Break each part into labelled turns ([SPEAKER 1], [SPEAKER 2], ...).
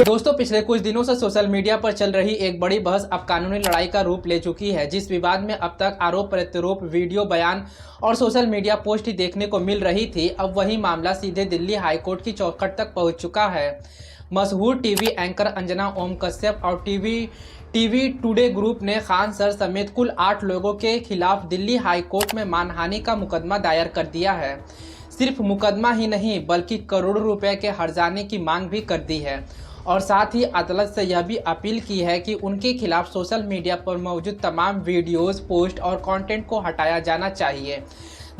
[SPEAKER 1] दोस्तों, पिछले कुछ दिनों से सोशल मीडिया पर चल रही एक बड़ी बहस अब कानूनी लड़ाई का रूप ले चुकी है। जिस विवाद में अब तक आरोप प्रत्यारोप, वीडियो, बयान और सोशल मीडिया पोस्ट ही देखने को मिल रही थी, अब वही मामला सीधे दिल्ली हाईकोर्ट की चौखट तक पहुंच चुका है। मशहूर टीवी एंकर अंजना ओम कश्यप और टीवी टुडे ग्रुप ने खान सर समेत कुल 8 लोगों के खिलाफ दिल्ली हाई कोर्ट में मानहानि का मुकदमा दायर कर दिया है। सिर्फ मुकदमा ही नहीं बल्कि करोड़ों रुपए के हर्जाने की मांग भी कर दी है और साथ ही अदालत से यह भी अपील की है कि उनके खिलाफ सोशल मीडिया पर मौजूद तमाम वीडियोस, पोस्ट और कंटेंट को हटाया जाना चाहिए।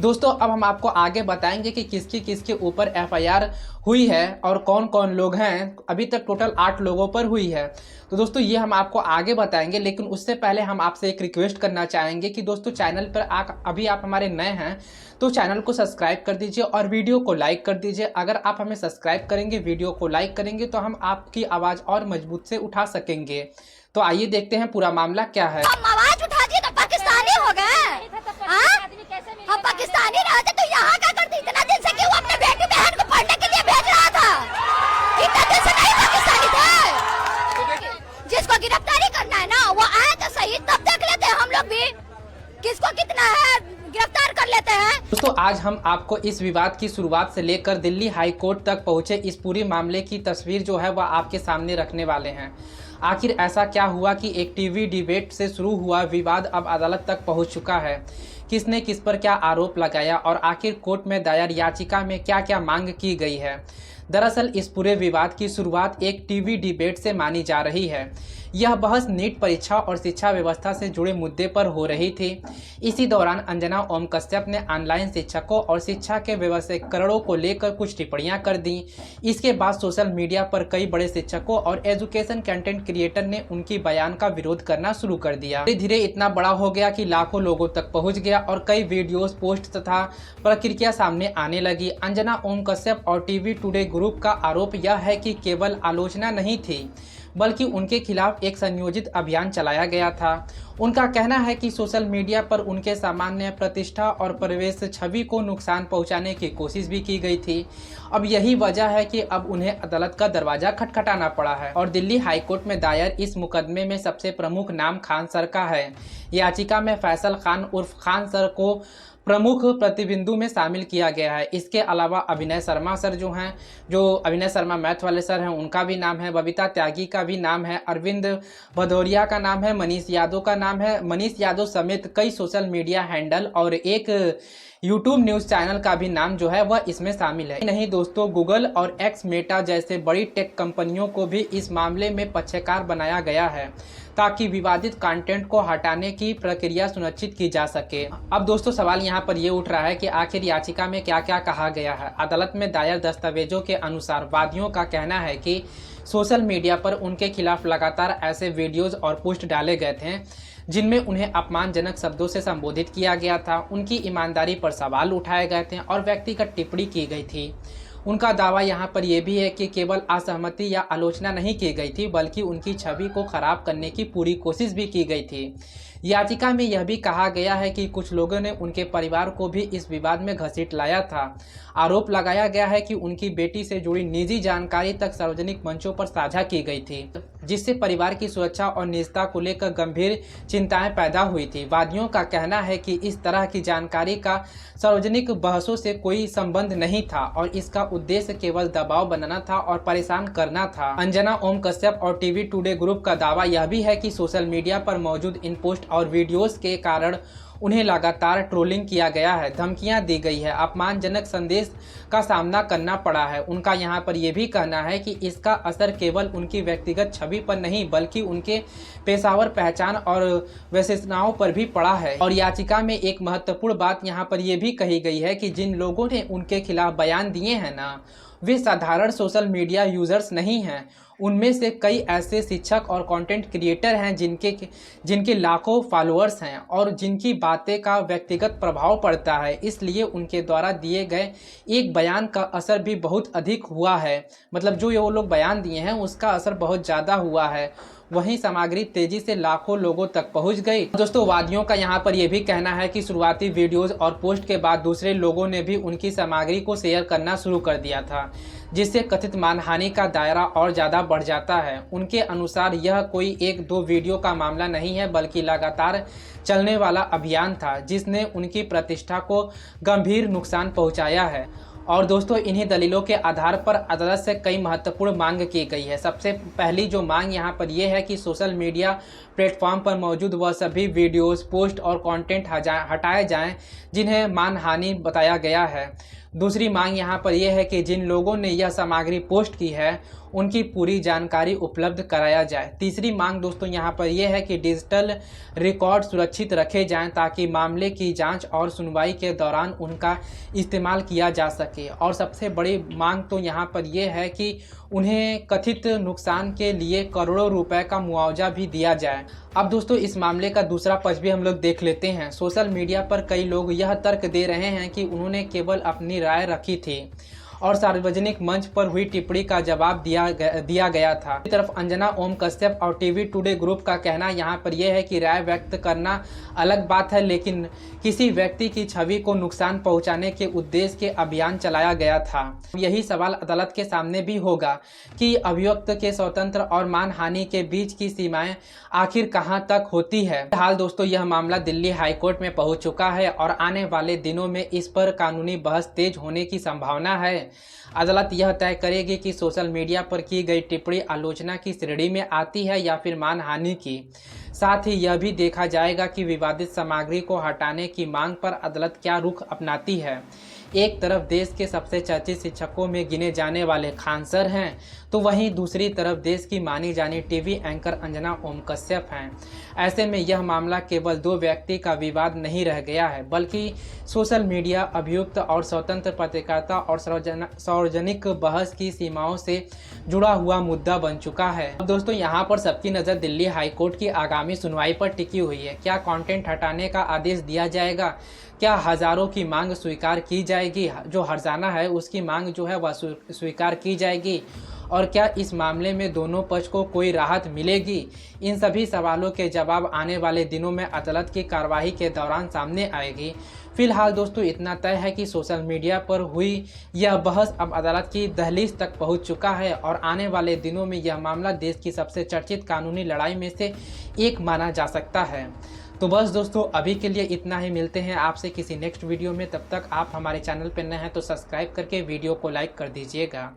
[SPEAKER 1] दोस्तों, अब हम आपको आगे बताएंगे कि किसके ऊपर एफआईआर हुई है और कौन कौन लोग हैं। अभी तक टोटल 8 लोगों पर हुई है। तो दोस्तों, ये हम आपको आगे बताएंगे, लेकिन उससे पहले हम आपसे एक रिक्वेस्ट करना चाहेंगे कि दोस्तों, चैनल पर अभी आप हमारे नए हैं तो चैनल को सब्सक्राइब कर दीजिए और वीडियो को लाइक कर दीजिए। अगर आप हमें सब्सक्राइब करेंगे, वीडियो को लाइक करेंगे तो हम आपकी आवाज़ और मजबूत से उठा सकेंगे। तो आइए देखते हैं पूरा मामला क्या है।
[SPEAKER 2] हम आवाज उठा दिए तो पाकिस्तानी हो गए। हम पाकिस्तानी रहते तो यहाँ क्या करते? इतना दिन से क्यों अपने बेटी बहन को पढ़ने के लिए भेज रहा था? इतना दिन से नहीं पाकिस्तानी थे। जिसको गिरफ्तारी करना है ना, वो आए तो सही, तब देख लेते हैं हम लोग भी किसको कितना है, गिरफ्तार कर लेते हैं।
[SPEAKER 1] दोस्तों, आज हम आपको इस विवाद की शुरुआत से लेकर दिल्ली हाई कोर्ट तक पहुंचे इस पूरी मामले की तस्वीर जो है वह आपके सामने रखने वाले हैं। आखिर ऐसा क्या हुआ कि एक टीवी डिबेट से शुरू हुआ विवाद अब अदालत तक पहुंच चुका है? किसने किस पर क्या आरोप लगाया और आखिर कोर्ट में दायर याचिका में क्या क्या मांग की गई है? दरअसल इस पूरे विवाद की शुरुआत एक टीवी डिबेट से मानी जा रही है। यह बहस नीट परीक्षा और शिक्षा व्यवस्था से जुड़े मुद्दे पर हो रही थी। इसी दौरान अंजना ओम कश्यप ने ऑनलाइन शिक्षकों और शिक्षा के व्यवसायीकरणों को लेकर कुछ टिप्पणियां कर दी। इसके बाद सोशल मीडिया पर कई बड़े शिक्षकों और एजुकेशन कंटेंट क्रिएटर ने उनकी बयान का विरोध करना शुरू कर दिया। धीरे धीरे इतना बड़ा हो गया कि लाखों लोगों तक पहुँच गया और कई वीडियोज, पोस्ट तथा प्रतिक्रिया सामने आने लगी। अंजना ओम कश्यप और टीवी टुडे ग्रुप का आरोप यह है कि केवल आलोचना नहीं थी बल्कि उनके खिलाफ एक संयोजित अभियान चलाया गया था। उनका कहना है कि सोशल मीडिया पर उनके सामान्य प्रतिष्ठा और परिवेश छवि को नुकसान पहुंचाने की कोशिश भी की गई थी। अब यही वजह है कि अब उन्हें अदालत का दरवाजा खटखटाना पड़ा है और दिल्ली हाईकोर्ट में दायर इस मुकदमे में सबसे प्रमुख नाम खान सर का है। याचिका में फैसल खान उर्फ खान सर को प्रमुख प्रतिबिंदु में शामिल किया गया है। इसके अलावा अभिनय शर्मा सर जो अभिनय शर्मा मैथ वाले सर हैं, उनका भी नाम है, बबीता त्यागी का भी नाम है, अरविंद भदौरिया का नाम है, मनीष यादव का नाम है। मनीष यादव समेत कई सोशल मीडिया हैंडल और एक यूट्यूब न्यूज़ चैनल का भी नाम जो है वह इसमें शामिल है। नहीं दोस्तों, गूगल और एक्स मेटा जैसे बड़ी टेक कंपनियों को भी इस मामले में पक्षकार बनाया गया है ताकि विवादित कंटेंट को हटाने की प्रक्रिया सुनिश्चित की जा सके। अब दोस्तों, सवाल यहाँ पर ये उठ रहा है कि आखिर याचिका में क्या क्या कहा गया है। अदालत में दायर दस्तावेजों के अनुसार वादियों का कहना है कि सोशल मीडिया पर उनके खिलाफ लगातार ऐसे वीडियोज और पोस्ट डाले गए थे जिनमें उन्हें अपमानजनक शब्दों से संबोधित किया गया था, उनकी ईमानदारी पर सवाल उठाए गए थे और व्यक्तिगत टिप्पणी की गई थी। उनका दावा यहाँ पर यह भी है कि केवल असहमति या आलोचना नहीं की गई थी बल्कि उनकी छवि को खराब करने की पूरी कोशिश भी की गई थी। याचिका में यह भी कहा गया है कि कुछ लोगों ने उनके परिवार को भी इस विवाद में घसीट लाया था। आरोप लगाया गया है कि उनकी बेटी से जुड़ी निजी जानकारी तक सार्वजनिक मंचों पर साझा की गई थी, जिससे परिवार की सुरक्षा और निजता को लेकर गंभीर चिंताएं पैदा हुई थी। वादियों का कहना है कि इस तरह की जानकारी का सार्वजनिक बहसों से कोई संबंध नहीं था और इसका उद्देश्य केवल दबाव बनाना था और परेशान करना था। अंजना ओम कश्यप और टीवी टुडे ग्रुप का दावा यह भी है कि सोशल मीडिया पर मौजूद इन पोस्ट और वीडियोस के कारण उन्हें लगातार ट्रोलिंग किया गया है, धमकियां दी गई है, अपमानजनक संदेश का सामना करना पड़ा है। उनका यहाँ पर यह भी कहना है कि इसका असर केवल उनकी व्यक्तिगत छवि पर नहीं बल्कि उनके पेशेवर पहचान और विशेषताओं पर भी पड़ा है। और याचिका में एक महत्वपूर्ण बात यहाँ पर यह भी कही गई है कि जिन लोगों ने उनके खिलाफ बयान दिए हैं ना, वे साधारण सोशल मीडिया यूजर्स नहीं हैं। उनमें से कई ऐसे शिक्षक और कंटेंट क्रिएटर हैं जिनके लाखों फॉलोअर्स हैं और जिनकी बातें का व्यक्तिगत प्रभाव पड़ता है। इसलिए उनके द्वारा दिए गए एक बयान का असर भी बहुत अधिक हुआ है। मतलब जो ये वो लोग बयान दिए हैं उसका असर बहुत ज़्यादा हुआ है। वहीं सामग्री तेजी से लाखों लोगों तक पहुंच गई। दोस्तों वादियों का यहां पर यह भी कहना है कि शुरुआती वीडियोस और पोस्ट के बाद दूसरे लोगों ने भी उनकी सामग्री को शेयर करना शुरू कर दिया था, जिससे कथित मानहानि का दायरा और ज़्यादा बढ़ जाता है। उनके अनुसार यह कोई एक दो वीडियो का मामला नहीं है, बल्कि लगातार चलने वाला अभियान था जिसने उनकी प्रतिष्ठा को गंभीर नुकसान पहुंचाया है। और दोस्तों इन्हीं दलीलों के आधार पर अदालत से कई महत्वपूर्ण मांग की गई है। सबसे पहली जो मांग यहाँ पर यह है कि सोशल मीडिया प्लेटफॉर्म पर मौजूद वह सभी वीडियोस, पोस्ट और कंटेंट हटाए जाएं जिन्हें मानहानि बताया गया है। दूसरी मांग यहाँ पर यह है कि जिन लोगों ने यह सामग्री पोस्ट की है उनकी पूरी जानकारी उपलब्ध कराया जाए। तीसरी मांग दोस्तों यहाँ पर यह है कि डिजिटल रिकॉर्ड सुरक्षित रखे जाएं ताकि मामले की जांच और सुनवाई के दौरान उनका इस्तेमाल किया जा सके। और सबसे बड़ी मांग तो यहाँ पर यह है कि उन्हें कथित नुकसान के लिए करोड़ों रुपए का मुआवजा भी दिया जाए। अब दोस्तों इस मामले का दूसरा पक्ष भी हम लोग देख लेते हैं। सोशल मीडिया पर कई लोग यह तर्क दे रहे हैं कि उन्होंने केवल अपनी राय रखी थी और सार्वजनिक मंच पर हुई टिप्पणी का जवाब दिया गया था। इस तरफ अंजना ओम कश्यप और टीवी टुडे ग्रुप का कहना यहाँ पर यह है कि राय व्यक्त करना अलग बात है, लेकिन किसी व्यक्ति की छवि को नुकसान पहुंचाने के उद्देश्य के अभियान चलाया गया था। यही सवाल अदालत के सामने भी होगा कि अभियुक्त के स्वतंत्र और मानहानि के बीच की सीमाएं आखिर कहां तक होती है। फिलहाल दोस्तों यह मामला दिल्ली हाईकोर्ट में पहुंच चुका है और आने वाले दिनों में इस पर कानूनी बहस तेज होने की संभावना है। अदालत यह तय करेगी कि सोशल मीडिया पर की गई टिप्पणी आलोचना की श्रेणी में आती है या फिर मानहानि की। साथ ही यह भी देखा जाएगा कि विवादित सामग्री को हटाने की मांग पर अदालत क्या रुख अपनाती है। एक तरफ देश के सबसे चर्चित शिक्षकों में गिने जाने वाले खान सर हैं, तो वहीं दूसरी तरफ देश की मानी जानी टीवी एंकर अंजना ओम कश्यप हैं। ऐसे में यह मामला केवल दो व्यक्ति का विवाद नहीं रह गया है, बल्कि सोशल मीडिया, अभियुक्त और स्वतंत्र पत्रकारिता और सार्वजनिक बहस की सीमाओं से जुड़ा हुआ मुद्दा बन चुका है। अब दोस्तों यहाँ पर सबकी नज़र दिल्ली हाईकोर्ट की आगामी सुनवाई पर टिकी हुई है। क्या कंटेंट हटाने का आदेश दिया जाएगा? क्या हजारों की मांग स्वीकार की जाएगी? जो हर्जाना है उसकी मांग जो है वह स्वीकार की जाएगी? और क्या इस मामले में दोनों पक्ष को कोई राहत मिलेगी? इन सभी सवालों के जवाब आने वाले दिनों में अदालत की कार्रवाई के दौरान सामने आएगी। फिलहाल दोस्तों इतना तय है कि सोशल मीडिया पर हुई यह बहस अब अदालत की दहलीज तक पहुंच चुका है और आने वाले दिनों में यह मामला देश की सबसे चर्चित कानूनी लड़ाई में से एक माना जा सकता है। तो बस दोस्तों अभी के लिए इतना ही। मिलते हैं आपसे किसी नेक्स्ट वीडियो में। तब तक आप हमारे चैनल पर नए हैं तो सब्सक्राइब करके वीडियो को लाइक कर दीजिएगा।